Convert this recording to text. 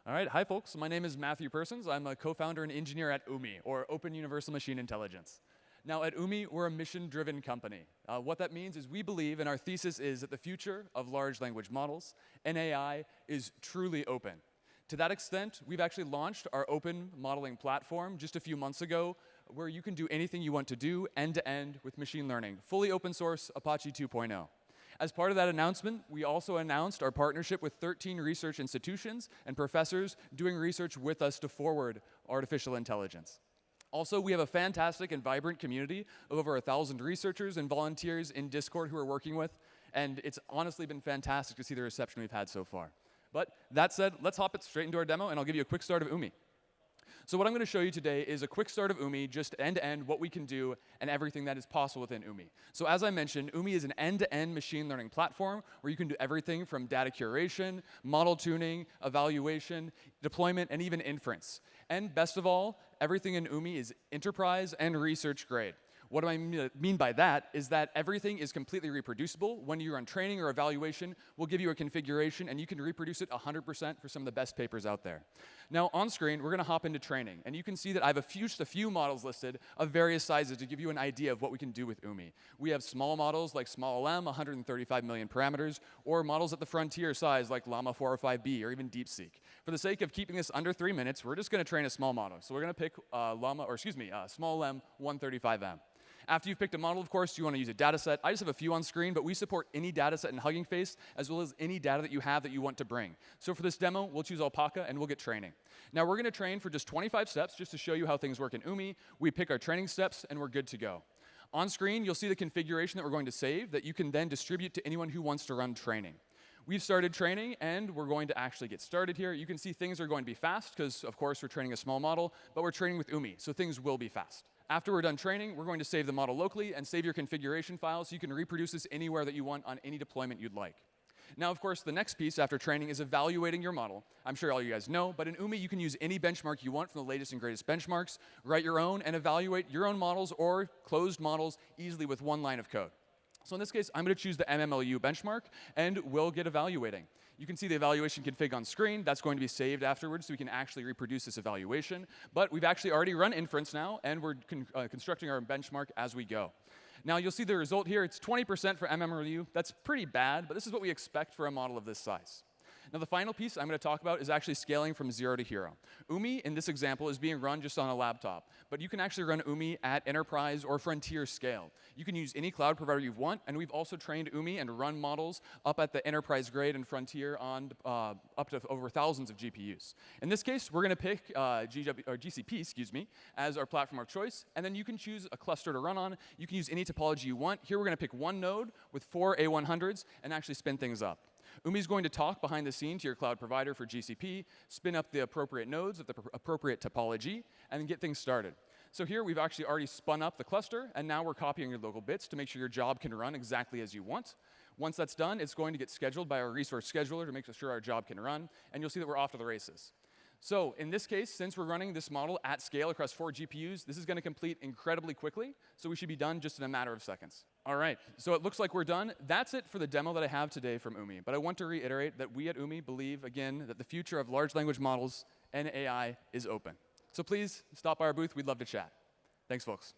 All right, hi folks. My name is Matthew Persons. I'm a co-founder and engineer at OUMI, or Open Universal Machine Intelligence. Now at OUMI, we're a mission-driven company. What that means is we believe, and our thesis is, that the future of large language models and AI is truly open. To that extent, we've actually launched our open modeling platform just a few months ago, where you can do anything you want to do end-to-end with machine learning, fully open source Apache 2.0. As part of that announcement, we also announced our partnership with 13 research institutions and professors doing research with us to forward artificial intelligence. Also, we have a fantastic and vibrant community of over 1,000 researchers and volunteers in Discord who we're working with, and it's honestly been fantastic to see the reception we've had so far. But that said, let's hop it straight into our demo, and I'll give you a quick start of OUMI. So what I'm going to show you today is a quick start of OUMI, just end-to-end, what we can do, and everything that is possible within OUMI. So as I mentioned, OUMI is an end-to-end machine learning platform where you can do everything from data curation, model tuning, evaluation, deployment, and even inference. And best of all, everything in OUMI is enterprise and research grade. What do I mean by that is that everything is completely reproducible. When you run training or evaluation, we'll give you a configuration, and you can reproduce it 100% for some of the best papers out there. Now, on screen, we're going to hop into training. And you can see that I have just a few models listed of various sizes to give you an idea of what we can do with OUMI. We have small models like small LM, 135 million parameters, or models at the frontier size like llama 405B or even DeepSeek. For the sake of keeping this under 3 minutes, we're just going to train a small model. So we're going to pick small M 135M. After you've picked a model, of course, you want to use a dataset. I just have a few on screen, but we support any dataset in Hugging Face, as well as any data that you have that you want to bring. So for this demo, we'll choose alpaca, and we'll get training. Now, we're going to train for just 25 steps, just to show you how things work in OUMI. We pick our training steps, and we're good to go. On screen, you'll see the configuration that we're going to save that you can then distribute to anyone who wants to run training. We've started training, and we're going to actually get started here. You can see things are going to be fast, because, of course, we're training a small model, but we're training with OUMI, so things will be fast. After we're done training, we're going to save the model locally and save your configuration file so you can reproduce this anywhere that you want on any deployment you'd like. Now, of course, the next piece after training is evaluating your model. I'm sure all you guys know, but in OUMI, you can use any benchmark you want from the latest and greatest benchmarks, write your own, and evaluate your own models or closed models easily with one line of code. So in this case, I'm going to choose the MMLU benchmark, and we'll get evaluating. You can see the evaluation config on screen. That's going to be saved afterwards, so we can actually reproduce this evaluation. But we've actually already run inference now, and we're constructing our benchmark as we go. Now, you'll see the result here. It's 20% for MMLU. That's pretty bad, but this is what we expect for a model of this size. Now, the final piece I'm going to talk about is actually scaling from 0 to hero. OUMI, in this example, is being run just on a laptop. But you can actually run OUMI at enterprise or frontier scale. You can use any cloud provider you want, and we've also trained OUMI and run models up at the enterprise grade and frontier on up to over thousands of GPUs. In this case, we're going to pick GCP, as our platform of choice, and then you can choose a cluster to run on. You can use any topology you want. Here, we're going to pick one node with 4 A100s and actually spin things up. OUMI is going to talk behind the scenes to your cloud provider for GCP, spin up the appropriate nodes of the appropriate topology, and get things started. So here, we've actually already spun up the cluster, and now we're copying your local bits to make sure your job can run exactly as you want. Once that's done, it's going to get scheduled by our resource scheduler to make sure our job can run, and you'll see that we're off to the races. So in this case, since we're running this model at scale across 4 GPUs, this is going to complete incredibly quickly, so we should be done just in a matter of seconds. All right, so it looks like we're done. That's it for the demo that I have today from OUMI. But I want to reiterate that we at OUMI believe, again, that the future of large language models and AI is open. So please stop by our booth. We'd love to chat. Thanks, folks.